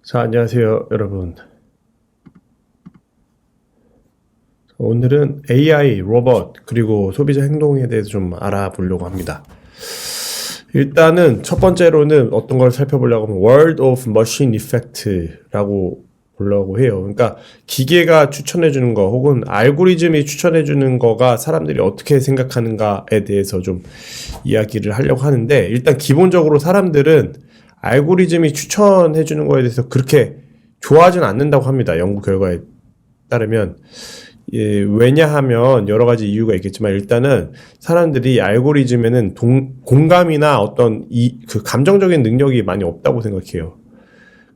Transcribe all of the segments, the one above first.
자, 안녕하세요, 여러분. 오늘은 AI, 로봇, 그리고 소비자 행동에 대해서 좀 알아보려고 합니다. 일단은 첫 번째로는 어떤 걸 살펴보려고 하면 World of Machine Effect라고 보려고 해요. 그러니까 기계가 추천해주는 거 혹은 알고리즘이 추천해주는 거가 사람들이 어떻게 생각하는가에 대해서 좀 이야기를 하려고 하는데, 일단 기본적으로 사람들은 알고리즘이 추천해주는 거에 대해서 그렇게 좋아하진 않는다고 합니다. 연구 결과에 따르면. 예, 왜냐하면 여러 가지 이유가 있겠지만, 일단은 사람들이 알고리즘에는 공감이나 어떤 그 감정적인 능력이 많이 없다고 생각해요.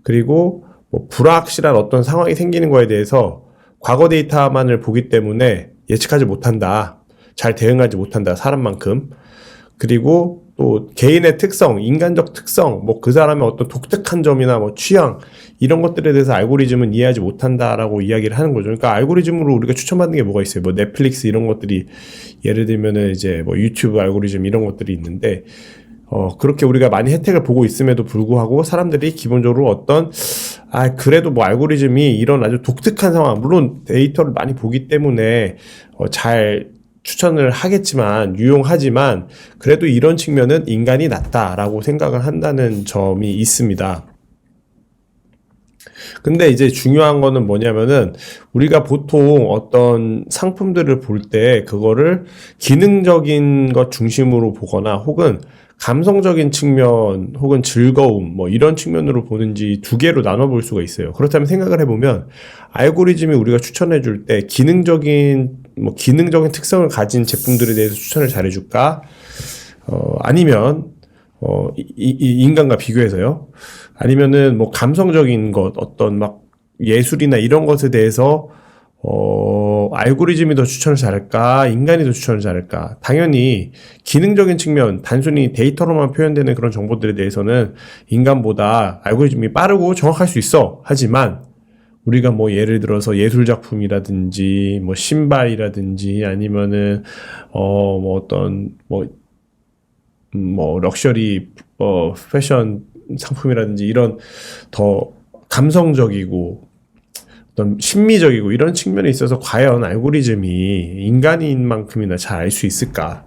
그리고 뭐 불확실한 어떤 상황이 생기는 거에 대해서 과거 데이터만을 보기 때문에 예측하지 못한다. 잘 대응하지 못한다. 사람만큼. 그리고 또 개인의 특성, 인간적 특성, 뭐 그 사람의 어떤 독특한 점이나 뭐 취향, 이런 것들에 대해서 알고리즘은 이해하지 못한다라고 이야기를 하는 거죠. 그러니까 알고리즘으로 우리가 추천받는 게 뭐가 있어요? 뭐 넷플릭스 이런 것들이, 예를 들면은 이제 뭐 유튜브 알고리즘 이런 것들이 있는데, 그렇게 우리가 많이 혜택을 보고 있음에도 불구하고 사람들이 기본적으로 그래도 뭐 알고리즘이 이런 아주 독특한 상황, 물론 데이터를 많이 보기 때문에 잘 추천을 하겠지만, 유용하지만, 그래도 이런 측면은 인간이 낫다라고 생각을 한다는 점이 있습니다. 근데 이제 중요한 거는 뭐냐면은, 우리가 보통 어떤 상품들을 볼 때 그거를 기능적인 것 중심으로 보거나 혹은 감성적인 측면 혹은 즐거움 뭐 이런 측면으로 보는지 두 개로 나눠볼 수가 있어요. 그렇다면 생각을 해보면, 알고리즘이 우리가 추천해 줄 때 기능적인 특성을 가진 제품들에 대해서 추천을 잘해줄까? 아니면 인간과 비교해서요. 아니면은 뭐 감성적인 것, 어떤 막 예술이나 이런 것에 대해서 알고리즘이 더 추천을 잘할까? 인간이 더 추천을 잘할까? 당연히 기능적인 측면, 단순히 데이터로만 표현되는 그런 정보들에 대해서는 인간보다 알고리즘이 빠르고 정확할 수 있어. 하지만 우리가 뭐 예를 들어서 예술 작품이라든지 뭐 신발이라든지 아니면은 뭐 어떤 뭐 럭셔리 패션 상품이라든지 이런 더 감성적이고 어떤 심미적이고 이런 측면에 있어서 과연 알고리즘이 인간인 만큼이나 잘 알 수 있을까?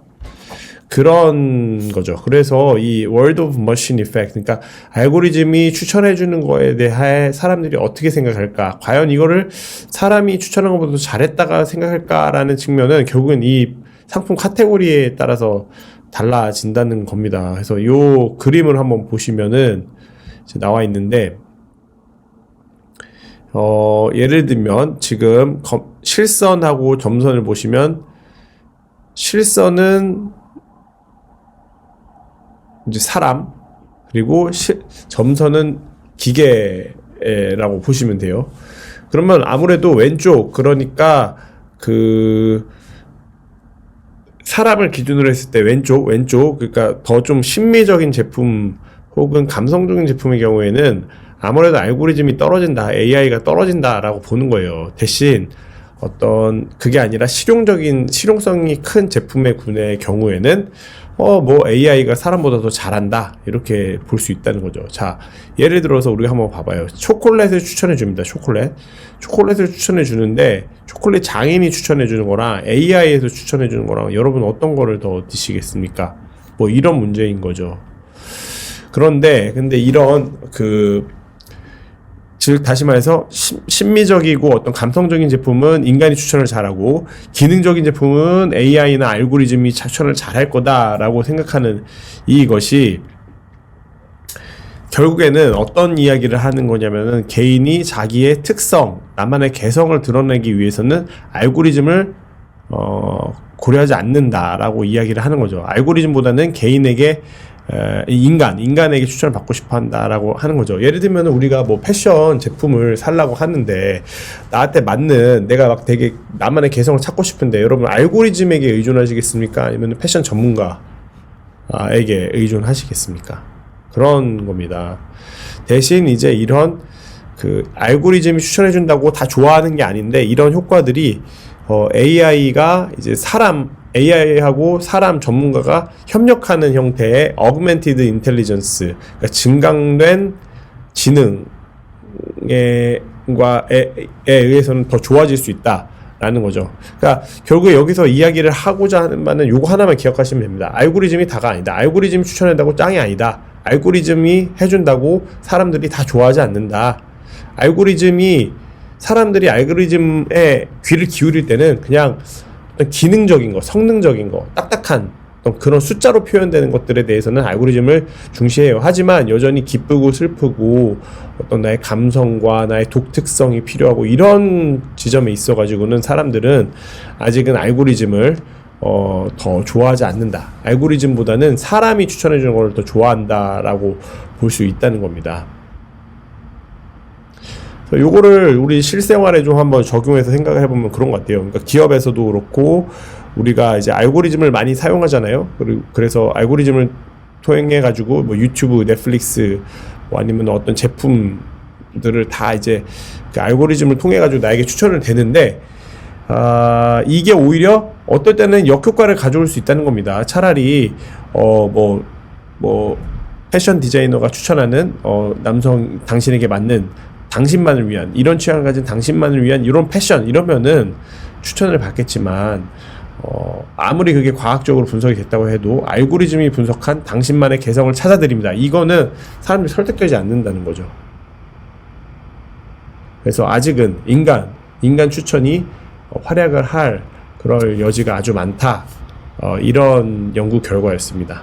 그런 거죠. 그래서 이 World of Machine Effect, 그러니까 알고리즘이 추천해 주는 거에 대해 사람들이 어떻게 생각할까? 과연 이거를 사람이 추천한 것보다 잘했다가 생각할까라는 측면은 결국은 이 상품 카테고리에 따라서 달라진다는 겁니다. 그래서 이 그림을 한번 보시면은 이제 나와 있는데, 예를 들면 지금 실선하고 점선을 보시면, 실선은 이제 사람, 그리고 점선은 기계라고 보시면 돼요. 그러면 아무래도 왼쪽, 그러니까 그 사람을 기준으로 했을 때 왼쪽, 그러니까 더 좀 심미적인 제품 혹은 감성적인 제품의 경우에는 아무래도 알고리즘이 떨어진다, AI가 떨어진다라고 보는 거예요. 대신 어떤 그게 아니라 실용성이 큰 제품의 군의 경우에는 뭐 AI가 사람보다 더 잘한다, 이렇게 볼 수 있다는 거죠. 자, 예를 들어서 우리가 한번 봐봐요. 초콜릿을 추천해 줍니다. 초콜릿을 추천해 주는데, 초콜릿 장인이 추천해 주는 거랑 AI에서 추천해 주는 거랑 여러분 어떤 거를 더 드시겠습니까? 뭐 이런 문제인 거죠. 근데 이런 즉 다시 말해서 심미적이고 어떤 감성적인 제품은 인간이 추천을 잘하고, 기능적인 제품은 AI나 알고리즘이 추천을 잘할 거다라고 생각하는 이것이 결국에는 어떤 이야기를 하는 거냐면은, 개인이 자기의 특성, 나만의 개성을 드러내기 위해서는 알고리즘을 고려하지 않는다라고 이야기를 하는 거죠. 알고리즘보다는 개인에게 인간에게 추천을 받고 싶어 한다라고 하는 거죠. 예를 들면 우리가 뭐 패션 제품을 살라고 하는데, 나한테 맞는, 내가 막 되게 나만의 개성을 찾고 싶은데, 여러분 알고리즘에게 의존하시겠습니까? 아니면 패션 전문가에게 의존하시겠습니까? 그런 겁니다. 대신 이제 이런 알고리즘이 추천해준다고 다 좋아하는 게 아닌데, 이런 효과들이 AI가 이제 AI하고 사람 전문가가 협력하는 형태의 Augmented Intelligence, 그러니까 증강된 지능, 의해서는 더 좋아질 수 있다라는 거죠. 그러니까 결국에 여기서 이야기를 하고자 하는 바는 요거 하나만 기억하시면 됩니다. 알고리즘이 다가 아니다. 알고리즘이 추천한다고 짱이 아니다. 알고리즘이 해준다고 사람들이 다 좋아하지 않는다. 사람들이 알고리즘에 귀를 기울일 때는 그냥 어떤 기능적인 거, 성능적인 거, 딱딱한 어떤 그런 숫자로 표현되는 것들에 대해서는 알고리즘을 중시해요. 하지만 여전히 기쁘고 슬프고 어떤 나의 감성과 나의 독특성이 필요하고 이런 지점에 있어가지고는 사람들은 아직은 알고리즘을 더 좋아하지 않는다. 알고리즘보다는 사람이 추천해주는 걸 더 좋아한다라고 볼 수 있다는 겁니다. 요거를 우리 실생활에 좀 한번 적용해서 생각을 해보면 그런 것 같아요. 그러니까 기업에서도 그렇고 우리가 이제 알고리즘을 많이 사용하잖아요. 그래서 알고리즘을 통해 가지고 뭐 유튜브, 넷플릭스 뭐 아니면 어떤 제품들을 다 이제 그 알고리즘을 통해 가지고 나에게 추천을 되는데 이게 오히려 어떨 때는 역효과를 가져올 수 있다는 겁니다. 차라리 패션 디자이너가 추천하는 남성 당신에게 맞는 당신만을 위한 이런 취향을 가진 당신만을 위한 이런 패션 이러면은 추천을 받겠지만 아무리 그게 과학적으로 분석이 됐다고 해도 알고리즘이 분석한 당신만의 개성을 찾아드립니다. 이거는 사람들이 설득되지 않는다는 거죠. 그래서 아직은 인간 추천이 활약을 할 그럴 여지가 아주 많다. 이런 연구 결과였습니다.